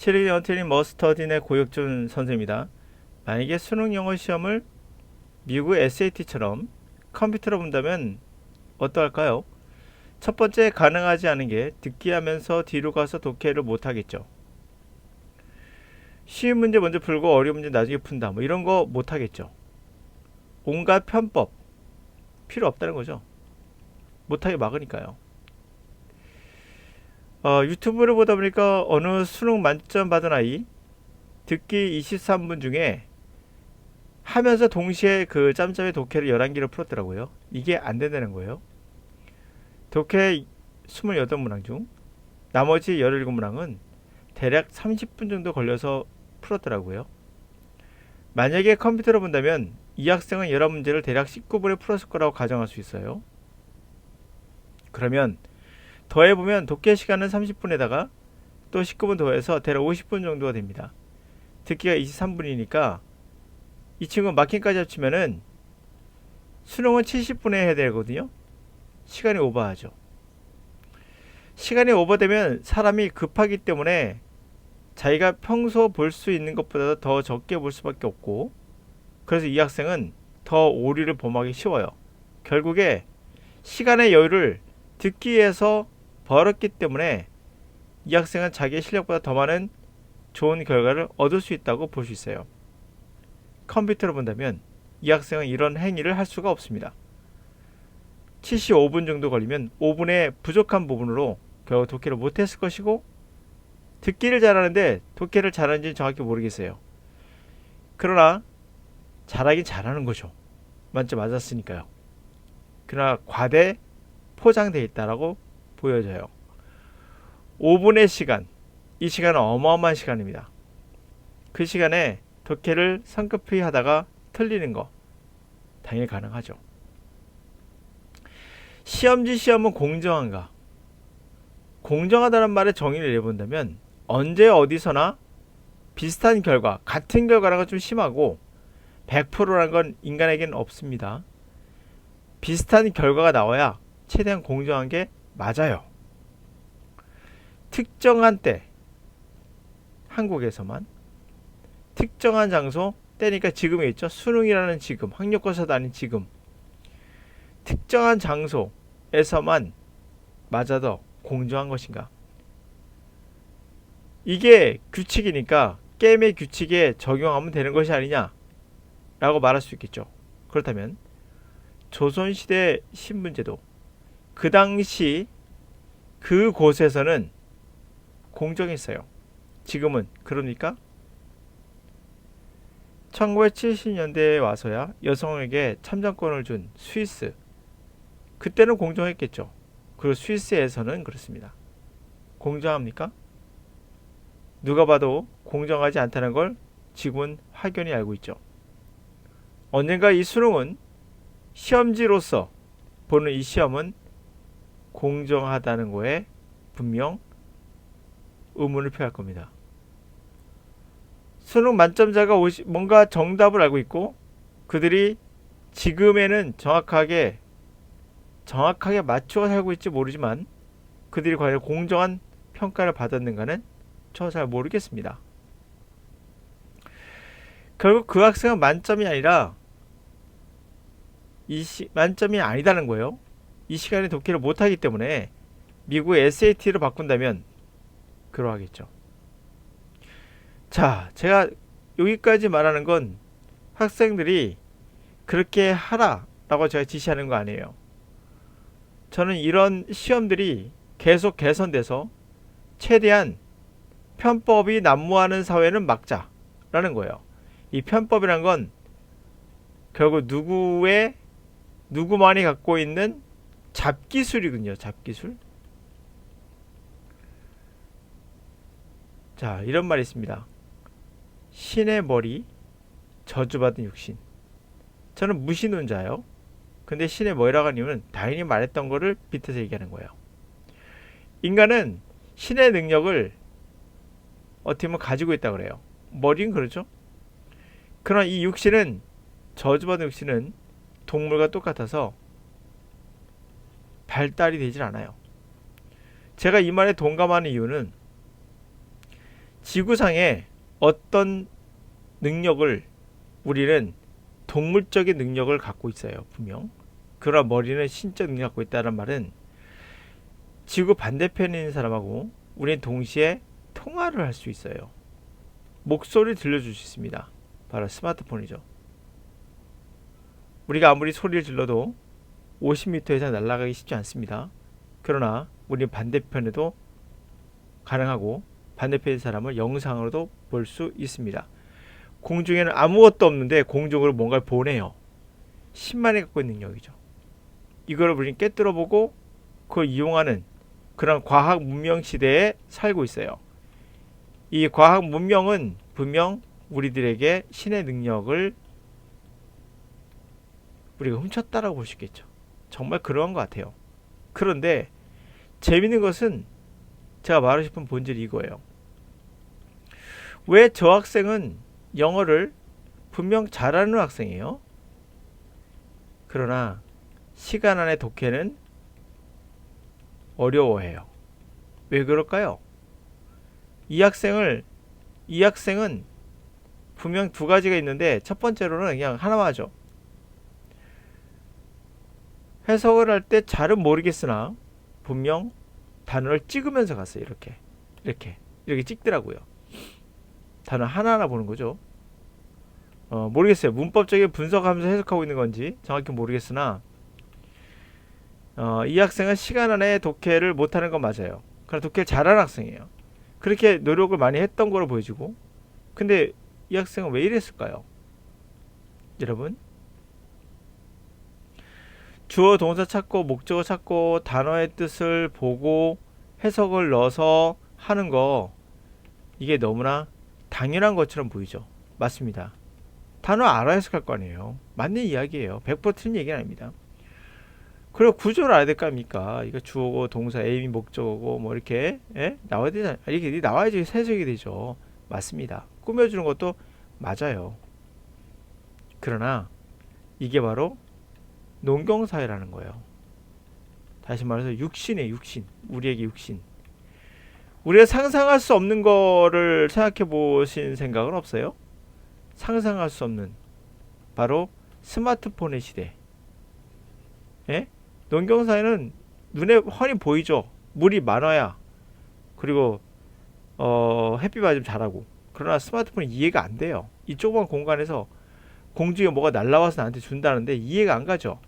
7일 언틸리 머스터딘의 고혁준 선생입니다. 만약에 수능 영어 시험을 미국 SAT처럼 컴퓨터로 본다면 어떠할까요? 첫 번째, 가능하지 않은 게 듣기 하면서 뒤로 가서 독해를 못하겠죠. 쉬운 문제 먼저 풀고 어려운 문제 나중에 푼다, 뭐 이런 거 못하겠죠. 온갖 편법 필요 없다는 거죠. 못하게 막으니까요. 유튜브를 보다 보니까 어느 수능 만점 받은 아이 듣기 23분 중에 하면서 동시에 그 짬짬이 독해를 11개를 풀었더라고요. 이게 안 된다는 거예요. 독해 28문항 중 나머지 17문항은 대략 30분 정도 걸려서 풀었더라고요. 만약에 컴퓨터로 본다면 이 학생은 11문제를 대략 19분에 풀었을 거라고 가정할 수 있어요. 그러면 더해보면 독해 시간은 30분에다가 또 19분 더해서 대략 50분 정도가 됩니다. 듣기가 23분이니까 이 친구 마킹까지 합치면은 수능은 70분에 해야 되거든요. 시간이 오버하죠. 시간이 오버되면 사람이 급하기 때문에 자기가 평소 볼 수 있는 것보다 더 적게 볼 수밖에 없고, 그래서 이 학생은 더 오류를 범하기 쉬워요. 결국에 시간의 여유를 듣기에서 벌었기 때문에 이 학생은 자기의 실력보다 더 많은 좋은 결과를 얻을 수 있다고 볼 수 있어요. 컴퓨터로 본다면 이 학생은 이런 행위를 할 수가 없습니다. 75분 정도 걸리면 5분의 부족한 부분으로 결국 독해를 못했을 것이고, 듣기를 잘하는데 독해를 잘하는지는 정확히 모르겠어요. 그러나 잘하긴 잘하는 거죠. 만점 맞았으니까요. 그러나 과대 포장되어 있다라고 보여져요. 5분의 시간, 이 시간은 어마어마한 시간입니다. 그 시간에 독해를 성급히 하다가 틀리는 거 당연히 가능하죠. 시험지 시험은 공정한가? 공정하다는 말의 정의를 내본다면 언제 어디서나 비슷한 결과, 같은 결과라는 건 좀 심하고 100%라는 건 인간에게는 없습니다. 비슷한 결과가 나와야 최대한 공정한 게 맞아요. 특정한 때, 한국에서만 특정한 장소, 때니까 지금에 있죠. 수능이라는 지금, 학력고사도 아닌 지금. 특정한 장소에서만 맞아도 공정한 것인가? 이게 규칙이니까 게임의 규칙에 적용하면 되는 것이 아니냐 라고 말할 수 있겠죠. 그렇다면 조선시대 신분제도, 그 당시 그곳에서는 공정했어요. 지금은 그럽니까? 1970년대에 와서야 여성에게 참정권을 준 스위스, 그때는 공정했겠죠. 그리고 스위스에서는 그렇습니다. 공정합니까? 누가 봐도 공정하지 않다는 걸 지금은 확연히 알고 있죠. 언젠가 이 수능은 시험지로서 보는 이 시험은 공정하다는 거에 분명 의문을 표할 겁니다. 수능 만점자가 뭔가 정답을 알고 있고 그들이 지금에는 정확하게 맞추어 살고 있지 모르지만 그들이 과연 공정한 평가를 받았는가는 저 잘 모르겠습니다. 결국 그 학생은 만점이 아니라 만점이 아니다는 거예요. 이 시간에 독해를 못하기 때문에 미국의 SAT로 바꾼다면 그러하겠죠. 자, 제가 여기까지 말하는 건 학생들이 그렇게 하라라고 제가 지시하는 거 아니에요. 저는 이런 시험들이 계속 개선돼서 최대한 편법이 난무하는 사회는 막자라는 거예요. 이 편법이란 건 결국 누구만이 갖고 있는 잡기술이군요. 잡기술. 자, 이런 말이 있습니다. 신의 머리, 저주받은 육신. 저는 무신론자예요. 근데 신의 머리라고 하는 이유는 다인이 말했던 거를 빗대서 얘기하는 거예요. 인간은 신의 능력을 어떻게 보면 가지고 있다고 그래요. 머리는 그렇죠. 그러나 이 육신은, 저주받은 육신은 동물과 똑같아서 발달이 되질 않아요. 제가 이 말에 동감하는 이유는 지구상에 어떤 능력을 우리는 동물적인 능력을 갖고 있어요. 분명. 그러나 머리는 신적 능력을 갖고 있다는 말은 지구 반대편에 있는 사람하고 우리는 동시에 통화를 할 수 있어요. 목소리 들려줄 수 있습니다. 바로 스마트폰이죠. 우리가 아무리 소리를 질러도 50m 이상 날아가기 쉽지 않습니다. 그러나 우리는 반대편에도 가능하고 반대편의 사람을 영상으로도 볼 수 있습니다. 공중에는 아무것도 없는데 공중으로 뭔가를 보내요. 10만이 갖고 있는 능력이죠. 이걸 우리는 꿰뚫어보고 그걸 이용하는 그런 과학 문명 시대에 살고 있어요. 이 과학 문명은 분명 우리들에게 신의 능력을 우리가 훔쳤다라고 볼 수 있겠죠. 정말 그러한 것 같아요. 그런데 재밌는 것은 제가 말하고 싶은 본질이 이거예요. 왜 저 학생은 영어를 분명 잘하는 학생이에요. 그러나 시간 안에 독해는 어려워해요. 왜 그럴까요? 이 학생은 분명 두 가지가 있는데 첫 번째로는 그냥 하나만 하죠. 해석을 할 때 잘은 모르겠으나 분명 단어를 찍으면서 갔어요. 이렇게 찍더라고요. 단어 하나하나 보는 거죠. 모르겠어요. 문법적인 분석하면서 해석하고 있는 건지 정확히 모르겠으나 이 학생은 시간 안에 독해를 못하는 건 맞아요. 그러나 독해를 잘하는 학생이에요. 그렇게 노력을 많이 했던 거로 보여지고, 근데 이 학생은 왜 이랬을까요? 여러분, 주어 동사 찾고 목적어 찾고 단어의 뜻을 보고 해석을 넣어서 하는 거, 이게 너무나 당연한 것처럼 보이죠. 맞습니다. 단어 알아야 해석할 거 아니에요. 맞는 이야기예요. 100% 틀린 얘기는 아닙니다. 그리고 구조를 알아야 될 거 아닙니까? 이거 주어고 동사 에임이 목적어고 뭐 이렇게 나와야 되잖아요. 이렇게 나와야지 해석이 되죠. 맞습니다. 꾸며주는 것도 맞아요. 그러나 이게 바로 농경사회라는 거예요. 다시 말해서 육신이에요. 육신. 우리에게 육신. 우리가 상상할 수 없는 거를 생각해 보신 생각은 없어요? 상상할 수 없는 바로 스마트폰의 시대. 예? 농경사회는 눈에 훤히 보이죠. 물이 많아야, 그리고 햇빛 맞으면 자라고. 그러나 스마트폰이 이해가 안 돼요. 이 조그만 공간에서 공중에 뭐가 날라와서 나한테 준다는데 이해가 안 가죠.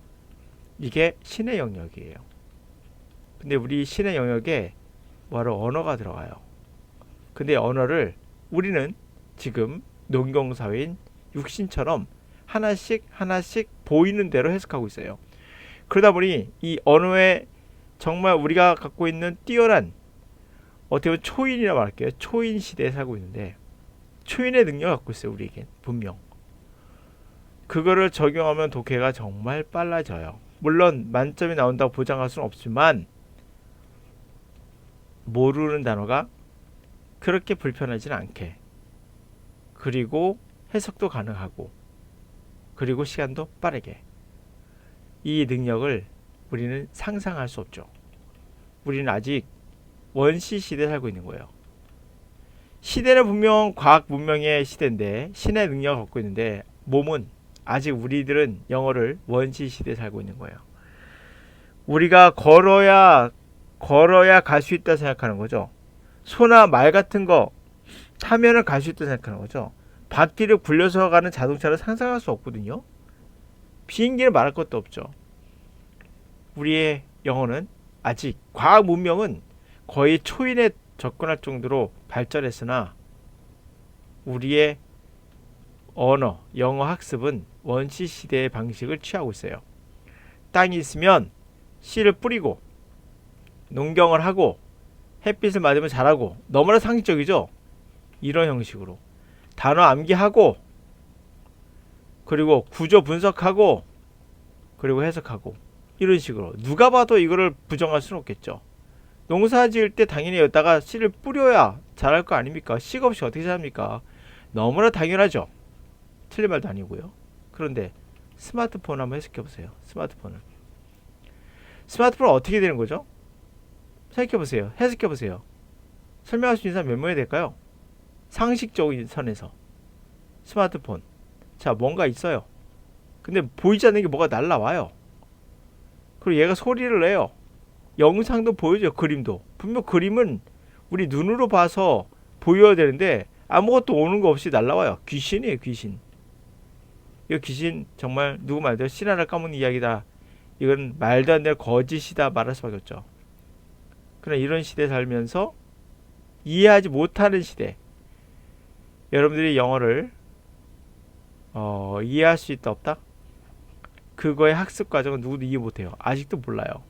이게 신의 영역이에요. 근데 우리 신의 영역에 바로 언어가 들어가요. 근데 언어를 우리는 지금 농경사회인 육신처럼 하나씩 보이는 대로 해석하고 있어요. 그러다 보니 이 언어에 정말 우리가 갖고 있는 뛰어난, 어떻게 보면 초인이라고 할게요. 초인 시대에 살고 있는데 초인의 능력을 갖고 있어요. 우리에겐 분명. 그거를 적용하면 독해가 정말 빨라져요. 물론 만점이 나온다고 보장할 수는 없지만 모르는 단어가 그렇게 불편하지는 않게, 그리고 해석도 가능하고, 그리고 시간도 빠르게, 이 능력을 우리는 상상할 수 없죠. 우리는 아직 원시 시대에 살고 있는 거예요. 시대는 분명 과학 문명의 시대인데 신의 능력을 갖고 있는데 몸은 아직 우리들은 영어를 원시 시대에 살고 있는 거예요. 우리가 걸어야 갈 수 있다 생각하는 거죠. 소나 말 같은 거 타면은 갈 수 있다 생각하는 거죠. 바퀴를 굴려서 가는 자동차를 상상할 수 없거든요. 비행기는 말할 것도 없죠. 우리의 영어는 아직, 과학 문명은 거의 초인에 접근할 정도로 발전했으나 우리의 언어, 영어 학습은 원시 시대의 방식을 취하고 있어요. 땅이 있으면 씨를 뿌리고 농경을 하고 햇빛을 맞으면 자라고, 너무나 상식적이죠. 이런 형식으로 단어 암기하고, 그리고 구조 분석하고, 그리고 해석하고, 이런 식으로 누가 봐도 이거를 부정할 수는 없겠죠. 농사 지을 때 당연히 여기다가 씨를 뿌려야 자랄 거 아닙니까? 씨가 없이 어떻게 자랍니까? 너무나 당연하죠. 틀린 말도 아니고요. 그런데 스마트폰 한번 해석해 보세요. 스마트폰은 어떻게 되는 거죠? 생각해 보세요. 해석해 보세요. 설명할 수 있는 사람 몇 명이 될까요? 상식적인 선에서. 스마트폰. 자, 뭔가 있어요. 근데 보이지 않는 게 뭐가 날라와요. 그리고 얘가 소리를 내요. 영상도 보여줘요. 그림도. 분명 그림은 우리 눈으로 봐서 보여야 되는데 아무것도 오는 거 없이 날라와요. 귀신이에요, 귀신. 이 귀신 정말 누구 말대로 신하를 까먹는 이야기다. 이건 말도 안 되는 거짓이다 말할 수밖에 없죠. 그러나 이런 시대에 살면서 이해하지 못하는 시대. 여러분들이 영어를 이해할 수 있다 없다? 그거의 학습 과정은 누구도 이해 못해요. 아직도 몰라요.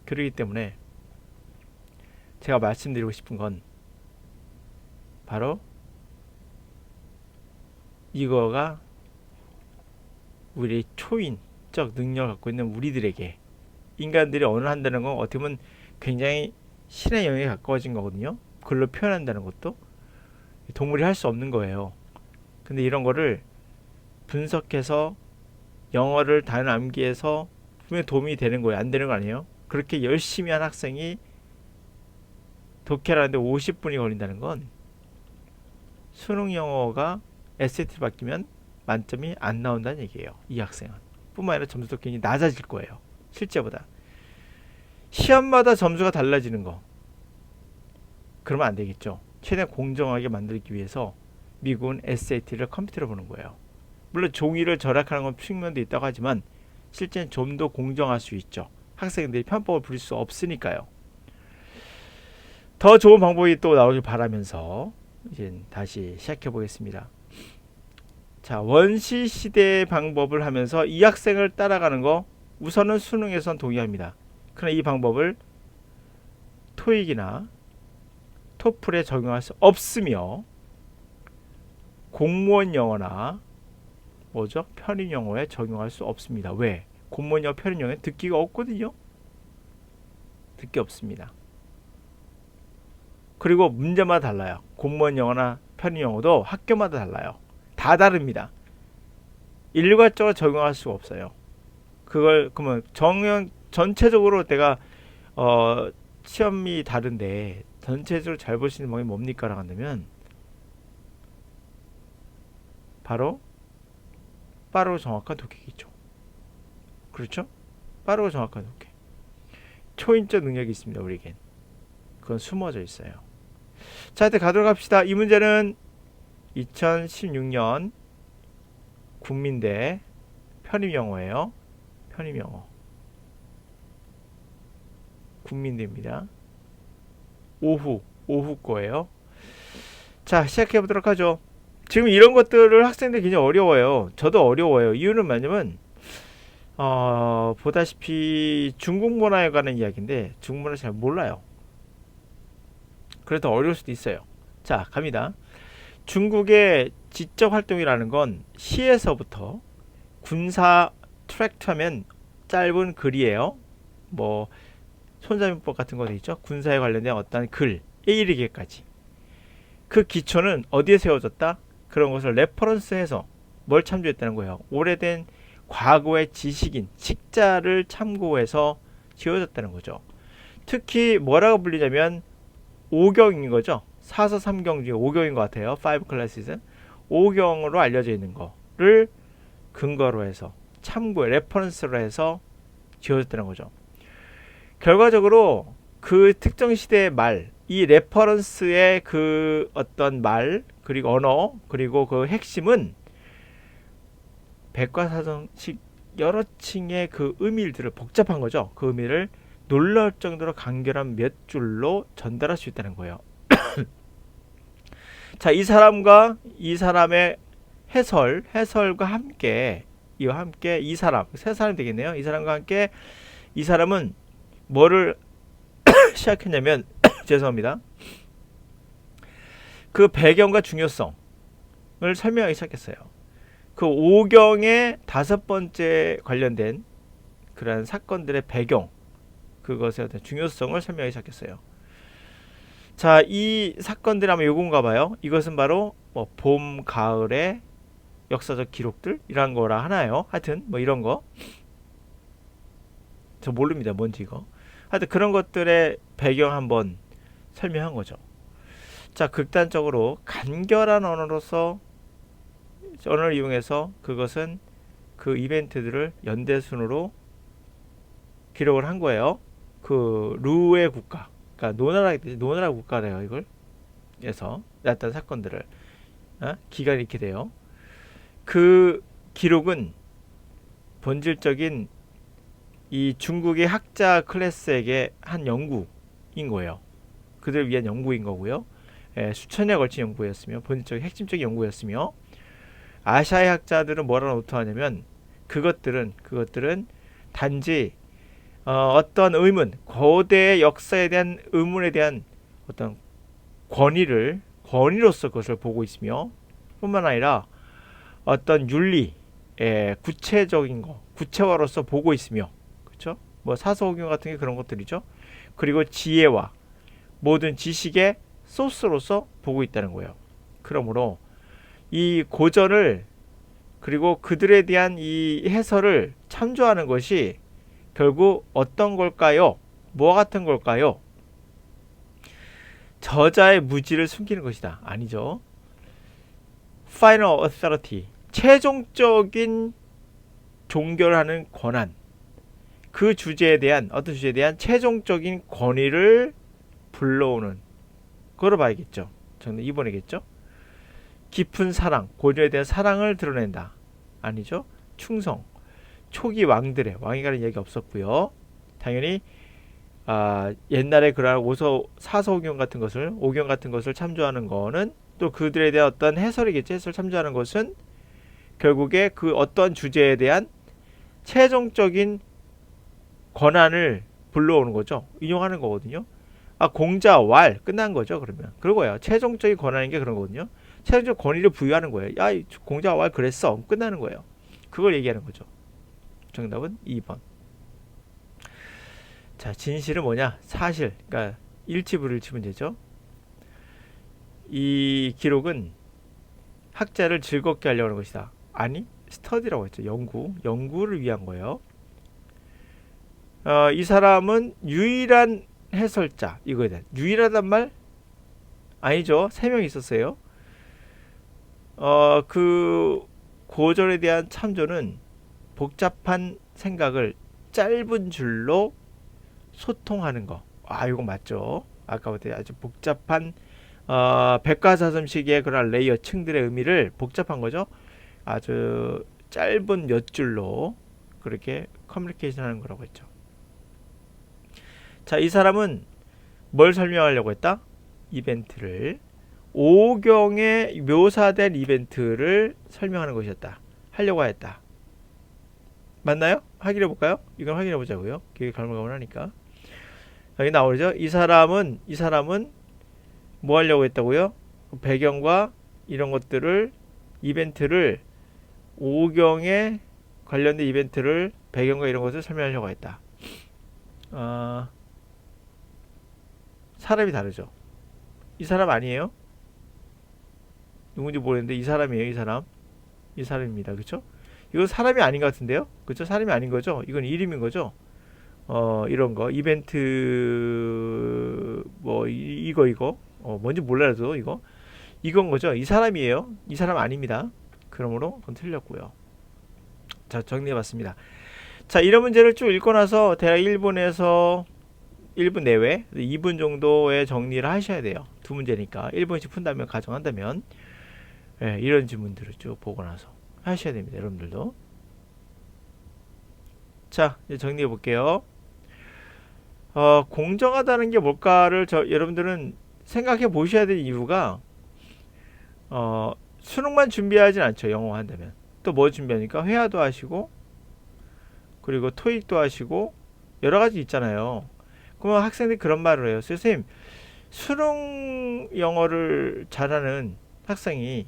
그렇기 때문에 제가 말씀드리고 싶은 건 바로 이거가 우리 초인적 능력을 갖고 있는 우리들에게, 인간들이 언어한다는 건 어떻게 보면 굉장히 신의 영역에 가까워진 거거든요. 글로 표현한다는 것도 동물이 할 수 없는 거예요. 근데 이런 거를 분석해서 영어를 단어 암기해서 분명히 도움이 되는 거예요. 안 되는 거 아니에요? 그렇게 열심히 한 학생이 독해를 하는데 50분이 걸린다는 건 수능 영어가 SAT를 바뀌면 만점이 안 나온다는 얘기예요. 이 학생은. 뿐만 아니라 점수도 굉장히 낮아질 거예요. 실제보다. 시험마다 점수가 달라지는 거. 그러면 안 되겠죠. 최대한 공정하게 만들기 위해서 미국은 SAT를 컴퓨터로 보는 거예요. 물론 종이를 절약하는 건 측면도 있다고 하지만 실제는 좀 더 공정할 수 있죠. 학생들이 편법을 부릴 수 없으니까요. 더 좋은 방법이 또 나오길 바라면서 이제 다시 시작해 보겠습니다. 자, 원시 시대의 방법을 하면서 이 학생을 따라가는 거 우선은 수능에선 동의합니다. 그러나 이 방법을 토익이나 토플에 적용할 수 없으며 공무원 영어나 뭐죠? 편입 영어에 적용할 수 없습니다. 왜? 공무원 영어, 편입 영어에 듣기가 없거든요. 듣기 없습니다. 그리고 문제마다 달라요. 공무원 영어나 편입 영어도 학교마다 달라요. 다 다릅니다. 일괄적으로 적용할 수가 없어요. 그걸 그러면 전체적으로 내가 시험이 다른데 전체적으로 잘 볼 수 있는 방법이 뭡니까? 라고 한다면 바로 빠르고 정확한 독해기죠. 그렇죠? 빠르고 정확한 독해. 초인적 능력이 있습니다. 우리에겐. 그건 숨어져 있어요. 자, 이제 가도록 합시다. 이 문제는 2016년 국민대 편입영어예요. 편입영어. 국민대입니다. 오후 거예요. 자, 시작해 보도록 하죠. 지금 이런 것들을 학생들이 굉장히 어려워요. 저도 어려워요. 이유는 뭐냐면 보다시피 중국 문화에 관한 이야기인데 중국 문화 잘 몰라요. 그래서 더 어려울 수도 있어요. 자, 갑니다. 중국의 지적 활동이라는 건 시에서부터 군사 트랙트 하면 짧은 글이에요. 뭐 손자민법 같은 거 있죠. 군사에 관련된 어떤 글에 이르기까지. 그 기초는 어디에 세워졌다? 그런 것을 레퍼런스해서 뭘 참조했다는 거예요. 오래된 과거의 지식인, 식자를 참고해서 지어졌다는 거죠. 특히 뭐라고 불리냐면 오경인 거죠. 사서 3경 중에 5경인 것 같아요. 5 classes. 5경으로 알려져 있는 거를 근거로 해서 참고에 레퍼런스로 해서 지어졌다는 거죠. 결과적으로 그 특정 시대의 말, 이 레퍼런스의 그 어떤 말, 그리고 언어, 그리고 그 핵심은 백과사전식 여러 층의 그 의미들을 복잡한 거죠. 그 의미를 놀라울 정도로 간결한 몇 줄로 전달할 수 있다는 거예요. 자, 이 사람과 이 사람의 해설과 함께 이와 함께 이 사람, 세 사람이 되겠네요. 이 사람과 함께 이 사람은 뭐를 시작했냐면 죄송합니다. 그 배경과 중요성을 설명하기 시작했어요. 그 오경의 5번째 관련된 그런 사건들의 배경, 그것에 대한 중요성을 설명하기 시작했어요. 자, 이 사건들이 아마 요건가 봐요. 이것은 바로 뭐 봄, 가을의 역사적 기록들 이런 거라 하나요. 하여튼 뭐 이런 거 저 모릅니다. 뭔지 이거. 하여튼 그런 것들의 배경 한번 설명한 거죠. 자, 극단적으로 간결한 언어를 이용해서 그것은 그 이벤트들을 연대순으로 기록을 한 거예요. 그 루의 국가, 그러니까 노나라 국가래요. 이걸 에서 났던 사건들을 기간이 이렇게 돼요. 그 기록은 본질적인 이 중국의 학자 클래스에게 한 연구인 거예요. 그들을 위한 연구인 거고요. 수천에 걸친 연구였으며 본질적인 핵심적인 연구였으며 아시아의 학자들은 뭐라고 노통하냐면 그것들은 단지 어떤 의문, 거대의 역사에 대한 의문에 대한 어떤 권위로서 그것을 보고 있으며 뿐만 아니라 어떤 윤리, 구체적인 거, 구체화로서 보고 있으며, 그렇죠? 뭐 사서오경 같은 게 그런 것들이죠. 그리고 지혜와 모든 지식의 소스로서 보고 있다는 거예요. 그러므로 이 고전을 그리고 그들에 대한 이 해설을 참조하는 것이 결국 어떤 걸까요? 뭐 같은 걸까요? 저자의 무지를 숨기는 것이다. 아니죠. Final authority, 최종적인 종결하는 권한, 그 주제에 대한 어떤 주제에 대한 최종적인 권위를 불러오는 그걸 봐야겠죠. 정답 2번이겠죠. 깊은 사랑, 고전에 대한 사랑을 드러낸다. 아니죠. 충성, 초기 왕이라는 얘기 없었고요. 당연히 옛날에 그런 사서오경 같은 것을 참조하는 거는 또 그들에 대한 어떤 해설이겠죠. 해설 참조하는 것은 결국에 그 어떤 주제에 대한 최종적인 권한을 불러오는 거죠. 인용하는 거거든요. 공자왈 끝난 거죠. 그러면 그거예요. 최종적인 권한인 게 그런 거거든요. 최종적 권위를 부여하는 거예요. 야, 공자왈 그랬어. 끝나는 거예요. 그걸 얘기하는 거죠. 정답은 2번. 자, 진실은 뭐냐? 사실. 그러니까 일치불일치 문제죠. 이 기록은 학자를 즐겁게 하려고 하는 것이다. 아니, 스터디라고 했죠. 연구를 위한 거예요. 이 사람은 유일한 해설자. 이거에 대한 유일하단 말? 아니죠. 3명 있었어요. 그 고전에 대한 참조는 복잡한 생각을 짧은 줄로 소통하는 거. 이거 맞죠. 아까부터 아주 복잡한 백과사전식의 그런 레이어 층들의 의미를 복잡한 거죠. 아주 짧은 몇 줄로 그렇게 커뮤니케이션 하는 거라고 했죠. 자, 이 사람은 뭘 설명하려고 했다? 이벤트를. 오경에 묘사된 이벤트를 설명하는 것이었다. 하려고 했다. 맞나요? 확인해 볼까요? 이건 확인해 보자고요. 기억이 가물가물하니까. 여기 나오죠. 이 사람은 뭐 하려고 했다고요? 배경과 이런 것들을 이벤트를 오경에 관련된 이벤트를 배경과 이런 것을 설명하려고 했다. 사람이 다르죠. 이 사람 아니에요? 누군지 모르겠는데 이 사람이에요. 이 사람입니다. 그쵸? 이거 사람이 아닌 것 같은데요? 그쵸? 사람이 아닌 거죠? 이건 이름인 거죠? 이런 거 이벤트 뭐 이거 뭔지 몰라도 이건 거죠. 이 사람이에요. 이 사람 아닙니다. 그러므로 그건 틀렸고요. 자, 정리해봤습니다. 자, 이런 문제를 쭉 읽고 나서 대략 1분에서 1분 내외 2분 정도의 정리를 하셔야 돼요. 두 문제니까 1분씩 푼다면 가정한다면 이런 질문들을 쭉 보고 나서 하셔야 됩니다. 여러분들도. 자, 이제 정리해 볼게요. 공정하다는 게 뭘까를 여러분들은 생각해 보셔야 될 이유가 수능만 준비하진 않죠. 영어 한다면. 또 뭐 준비하니까 회화도 하시고 그리고 토익도 하시고 여러 가지 있잖아요. 그러면 학생들이 그런 말을 해요. 선생님, 수능 영어를 잘하는 학생이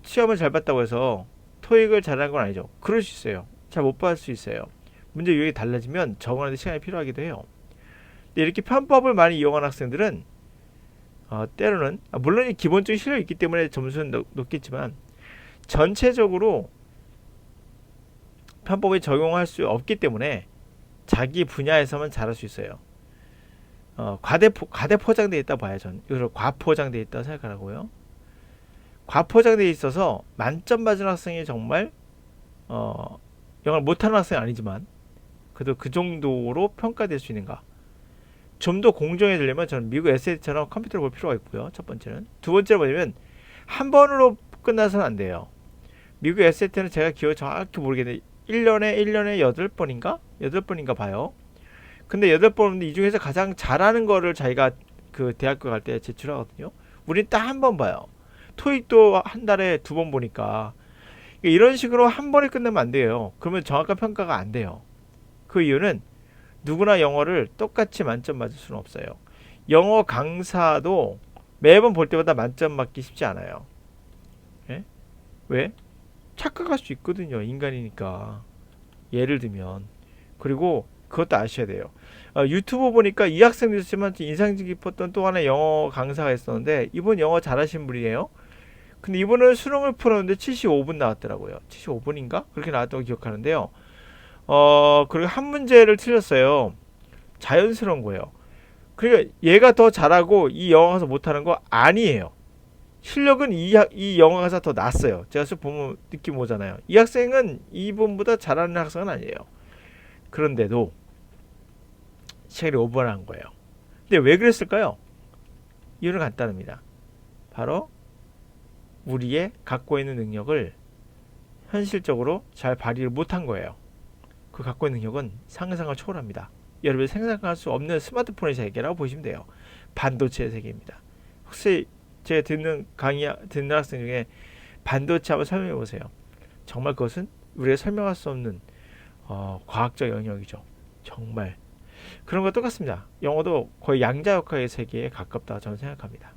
시험을 잘 봤다고 해서 토익을 잘하는 건 아니죠. 그럴 수 있어요. 잘 못 받을 수 있어요. 문제 유형이 달라지면 적응하는 데 시간이 필요하기도 해요. 근데 이렇게 편법을 많이 이용한 학생들은 때로는 물론 기본적인 실력이 있기 때문에 점수는 높겠지만 전체적으로 편법에 적용할 수 없기 때문에 자기 분야에서만 잘할 수 있어요. 과대 포장되어 있다 봐요. 전 이걸 과포장되어 있다 생각하라고요. 과포장되어 있어서 만점 맞은 학생이 정말 영어를 못하는 학생은 아니지만 그래도 그 정도로 평가될 수 있는가. 좀 더 공정해지려면 저는 미국 SAT처럼 컴퓨터를 볼 필요가 있고요. 첫 번째는. 두 번째로 뭐냐면 한 번으로 끝나서는 안 돼요. 미국 SAT는 제가 기억 정확히 모르겠는데 1년에 8번인가? 8번인가 봐요. 근데 8번인데 이 중에서 가장 잘하는 거를 자기가 그 대학교 갈 때 제출하거든요. 우린 딱 한 번 봐요. 토익도 한 달에 2번 보니까 이런 식으로 한 번에 끝내면 안 돼요. 그러면 정확한 평가가 안 돼요. 그 이유는 누구나 영어를 똑같이 만점 맞을 수는 없어요. 영어 강사도 매번 볼 때마다 만점 맞기 쉽지 않아요. 예? 왜? 착각할 수 있거든요. 인간이니까. 예를 들면. 그리고 그것도 아셔야 돼요. 유튜브 보니까 이 학생도 있었지만 인상 깊었던 또 하나의 영어 강사가 있었는데 이분 영어 잘하신 분이에요. 근데 이분은 수능을 풀었는데 75분 나왔더라고요. 75분인가? 그렇게 나왔다고 기억하는데요. 그리고 한 문제를 틀렸어요. 자연스러운 거예요. 그러니까 얘가 더 잘하고 이 영어 강사 못하는 거 아니에요. 실력은 이 영어 강사 더 낫어요. 제가 보면 느낌 오잖아요. 이 학생은 이분보다 잘하는 학생은 아니에요. 그런데도 시간이 오버한 거예요. 근데 왜 그랬을까요? 이유는 간단합니다. 바로 우리의 갖고 있는 능력을 현실적으로 잘 발휘를 못한 거예요. 그 갖고 있는 능력은 상상을 초월합니다. 여러분이 생각할 수 없는 스마트폰의 세계라고 보시면 돼요. 반도체의 세계입니다. 혹시 제가 듣는 학생 중에 반도체 한번 설명해 보세요. 정말 그것은 우리가 설명할 수 없는 과학적 영역이죠. 정말 그런 거 똑같습니다. 영어도 거의 양자역학의 세계에 가깝다 저는 생각합니다.